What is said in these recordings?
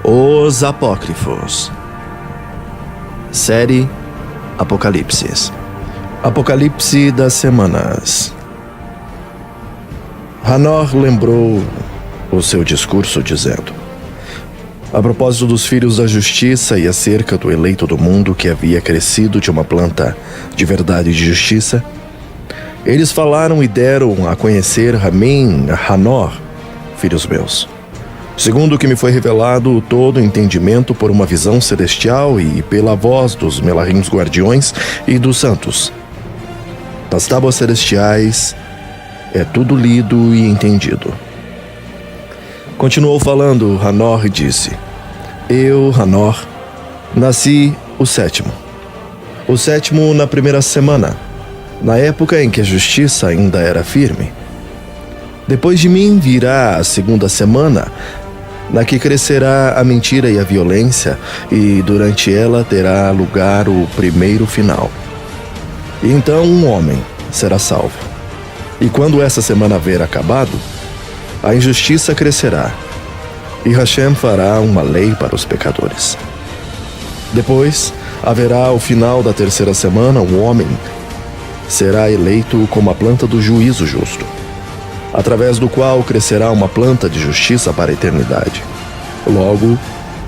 Os Apócrifos. Série Apocalipse. Apocalipse das Semanas. Hanor lembrou o seu discurso dizendo: a propósito dos filhos da justiça e acerca do eleito do mundo que havia crescido de uma planta de verdade e de justiça, eles falaram e deram a conhecer a mim, Hanor, filhos meus, segundo o que me foi revelado todo entendimento por uma visão celestial e pela voz dos Melahim guardiões e dos santos. Das tábuas celestiais é tudo lido e entendido. Continuou falando Hanor e disse: eu, Hanor, nasci o sétimo na primeira semana, na época em que a justiça ainda era firme. Depois de mim virá a segunda semana, na que crescerá a mentira e a violência, e durante ela terá lugar o primeiro final. E então um homem será salvo. E quando essa semana haver acabado, a injustiça crescerá, e Hashem fará uma lei para os pecadores. Depois haverá o final da terceira semana, um homem será eleito como a planta do juízo justo, através do qual crescerá uma planta de justiça para a eternidade. Logo,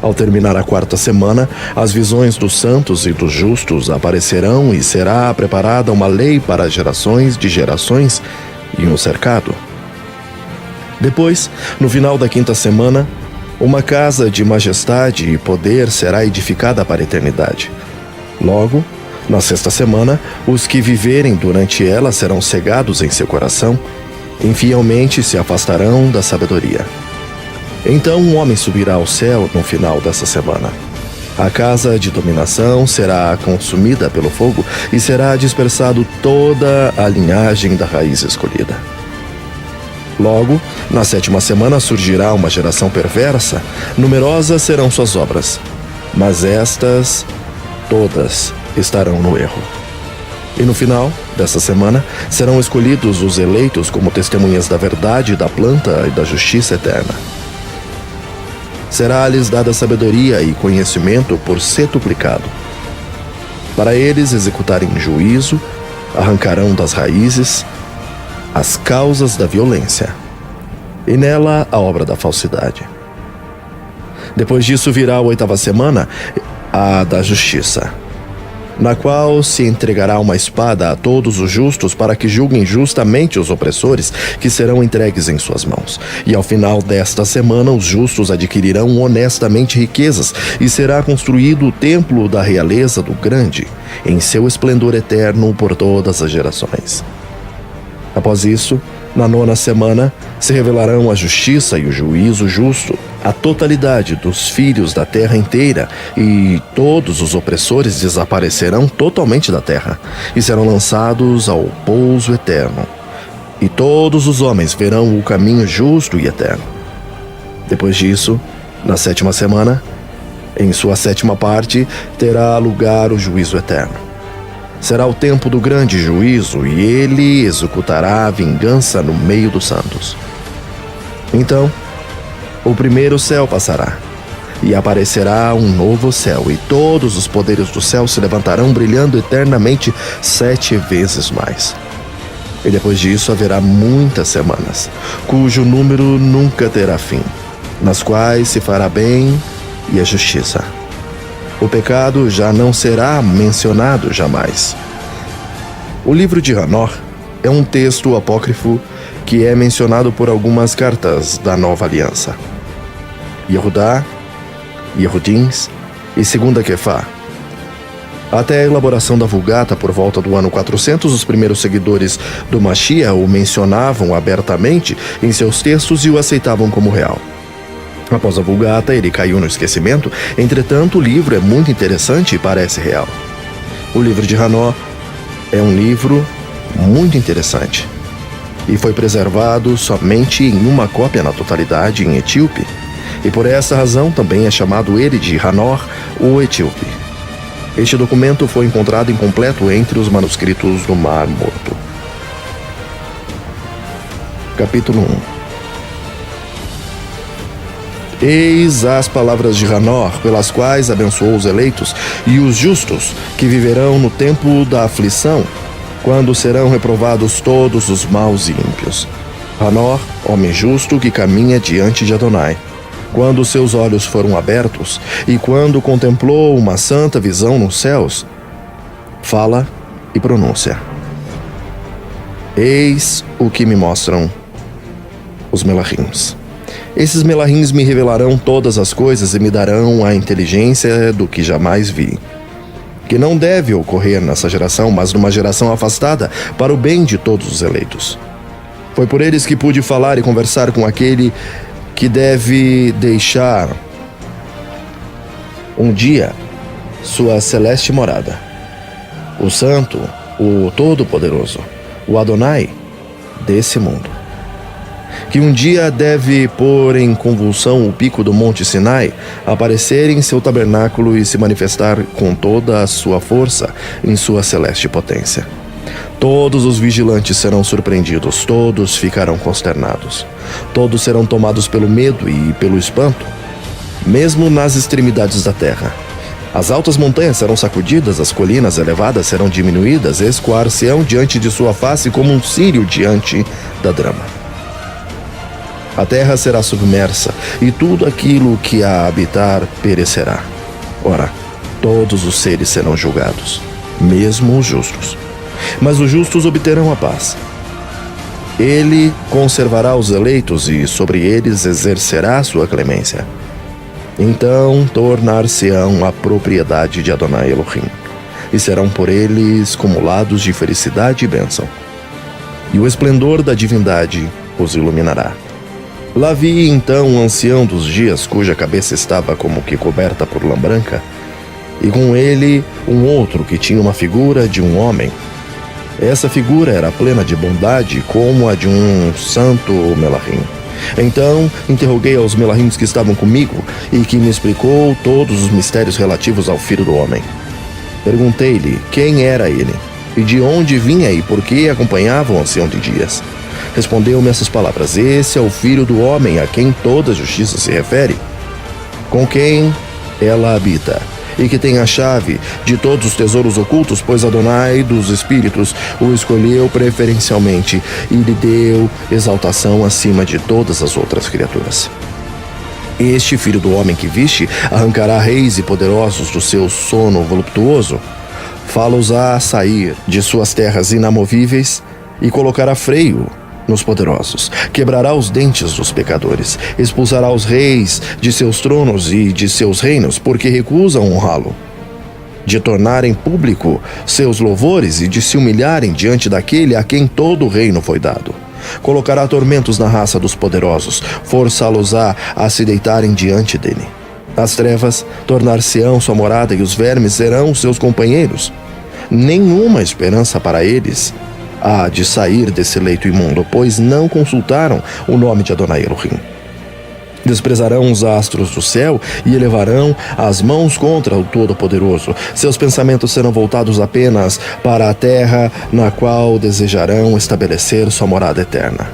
ao terminar a quarta semana, as visões dos santos e dos justos aparecerão e será preparada uma lei para gerações de gerações e um cercado. Depois, no final da quinta semana, uma casa de majestade e poder será edificada para a eternidade. Logo, na sexta semana, os que viverem durante ela serão cegados em seu coração, infielmente se afastarão da sabedoria. Então um homem subirá ao céu no final dessa semana. A casa de dominação será consumida pelo fogo e será dispersado toda a linhagem da raiz escolhida. Logo, na sétima semana surgirá uma geração perversa, numerosas serão suas obras, mas estas todas estarão no erro. E no final dessa semana serão escolhidos os eleitos como testemunhas da verdade, da planta e da justiça eterna. Será-lhes dada sabedoria e conhecimento por setuplicado. Para eles executarem juízo, arrancarão das raízes as causas da violência, e nela a obra da falsidade. Depois disso virá a oitava semana, a da justiça, na qual se entregará uma espada a todos os justos para que julguem justamente os opressores que serão entregues em suas mãos. E ao final desta semana os justos adquirirão honestamente riquezas e será construído o templo da realeza do Grande, em seu esplendor eterno por todas as gerações. Após isso, na nona semana, se revelarão a justiça e o juízo justo, a totalidade dos filhos da terra inteira, e todos os opressores desaparecerão totalmente da terra, e serão lançados ao pouso eterno. E todos os homens verão o caminho justo e eterno. Depois disso, na sétima semana, em sua sétima parte, terá lugar o juízo eterno. Será o tempo do grande juízo, e ele executará a vingança no meio dos santos. Então, o primeiro céu passará, e aparecerá um novo céu, e todos os poderes do céu se levantarão brilhando eternamente 7 vezes mais. E depois disso haverá muitas semanas, cujo número nunca terá fim, nas quais se fará bem e a justiça. O pecado já não será mencionado jamais. O livro de Hanor é um texto apócrifo que é mencionado por algumas cartas da Nova Aliança. Yehudá, Yehudins e Segunda Kefá. Até a elaboração da Vulgata por volta do ano 400, os primeiros seguidores do Mashiach o mencionavam abertamente em seus textos e o aceitavam como real. Após a Vulgata, ele caiu no esquecimento, entretanto o livro é muito interessante e parece real. O livro de Hanor é um livro muito interessante e foi preservado somente em uma cópia na totalidade em Etíope, e por essa razão também é chamado ele de Hanor, o Etíope. Este documento foi encontrado incompleto entre os manuscritos do Mar Morto. Capítulo 1. Eis as palavras de Hanor, pelas quais abençoou os eleitos e os justos, que viverão no tempo da aflição, quando serão reprovados todos os maus e ímpios. Hanor, homem justo que caminha diante de Adonai, quando seus olhos foram abertos e quando contemplou uma santa visão nos céus, fala e pronuncia. Eis o que me mostram os Melahims. Esses Melahims me revelarão todas as coisas e me darão a inteligência do que jamais vi, que não deve ocorrer nessa geração, mas numa geração afastada, para o bem de todos os eleitos. Foi por eles que pude falar e conversar com aquele que deve deixar um dia sua celeste morada, o Santo, o Todo-Poderoso, o Adonai desse mundo, que um dia deve pôr em convulsão o pico do Monte Sinai, aparecer em seu tabernáculo e se manifestar com toda a sua força em sua celeste potência. Todos os vigilantes serão surpreendidos, todos ficarão consternados, todos serão tomados pelo medo e pelo espanto, mesmo nas extremidades da terra. As altas montanhas serão sacudidas, as colinas elevadas serão diminuídas, escoar-se-ão diante de sua face como um círio diante da drama. A terra será submersa, e tudo aquilo que a habitar perecerá. Ora, todos os seres serão julgados, mesmo os justos. Mas os justos obterão a paz. Ele conservará os eleitos e sobre eles exercerá sua clemência. Então tornar-se-ão a propriedade de Adonai Elohim, e serão por eles cumulados de felicidade e bênção. E o esplendor da divindade os iluminará. Lá vi então um ancião dos dias, cuja cabeça estava como que coberta por lã branca, e com ele um outro que tinha uma figura de um homem. Essa figura era plena de bondade, como a de um santo Melahim. Então interroguei aos Melahims que estavam comigo e que me explicou todos os mistérios relativos ao Filho do Homem. Perguntei-lhe quem era ele, e de onde vinha e por que acompanhava o ancião de dias. Respondeu-me essas palavras: esse é o Filho do Homem, a quem toda a justiça se refere, com quem ela habita, e que tem a chave de todos os tesouros ocultos, pois Adonai dos Espíritos o escolheu preferencialmente e lhe deu exaltação acima de todas as outras criaturas. Este Filho do Homem que viste arrancará reis e poderosos do seu sono voluptuoso, fá-los-á sair de suas terras inamovíveis e colocará freio nos poderosos, quebrará os dentes dos pecadores, expulsará os reis de seus tronos e de seus reinos, porque recusam honrá-lo, de tornarem público seus louvores e de se humilharem diante daquele a quem todo o reino foi dado. Colocará tormentos na raça dos poderosos, forçá-los-á a se deitarem diante dele. As trevas tornar-se-ão sua morada e os vermes serão seus companheiros. Nenhuma esperança para eles há de sair desse leito imundo, pois não consultaram o nome de Adonai Elohim. Desprezarão os astros do céu e elevarão as mãos contra o Todo-Poderoso. Seus pensamentos serão voltados apenas para a terra, na qual desejarão estabelecer sua morada eterna.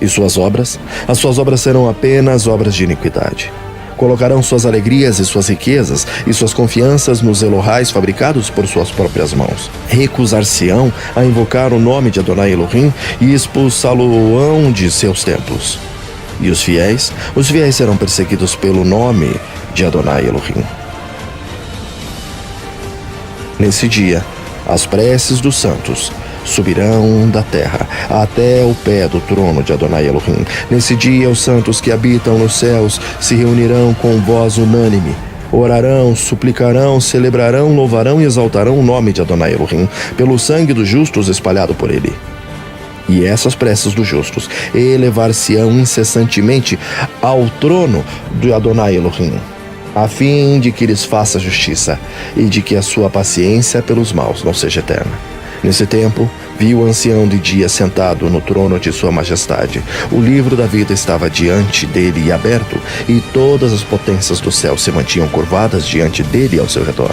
E suas obras? As suas obras serão apenas obras de iniquidade. Colocarão suas alegrias e suas riquezas e suas confianças nos Elohais fabricados por suas próprias mãos. Recusar-se-ão a invocar o nome de Adonai Elohim e expulsá-lo-ão de seus templos. E os fiéis serão perseguidos pelo nome de Adonai Elohim. Nesse dia, as preces dos santos subirão da terra até o pé do trono de Adonai Elohim. Nesse dia, os santos que habitam nos céus se reunirão com voz unânime, orarão, suplicarão, celebrarão, louvarão e exaltarão o nome de Adonai Elohim, pelo sangue dos justos espalhado por ele. E essas preces dos justos elevar-se-ão incessantemente ao trono de Adonai Elohim, a fim de que lhes faça justiça e de que a sua paciência pelos maus não seja eterna. Nesse tempo, vi o ancião de dia sentado no trono de sua majestade. O livro da vida estava diante dele e aberto, e todas as potências do céu se mantinham curvadas diante dele e ao seu redor.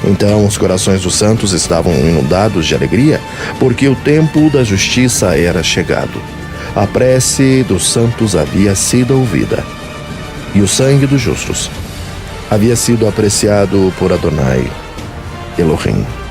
Então os corações dos santos estavam inundados de alegria, porque o tempo da justiça era chegado. A prece dos santos havia sido ouvida. e o sangue dos justos havia sido apreciado por Adonai, Elohim.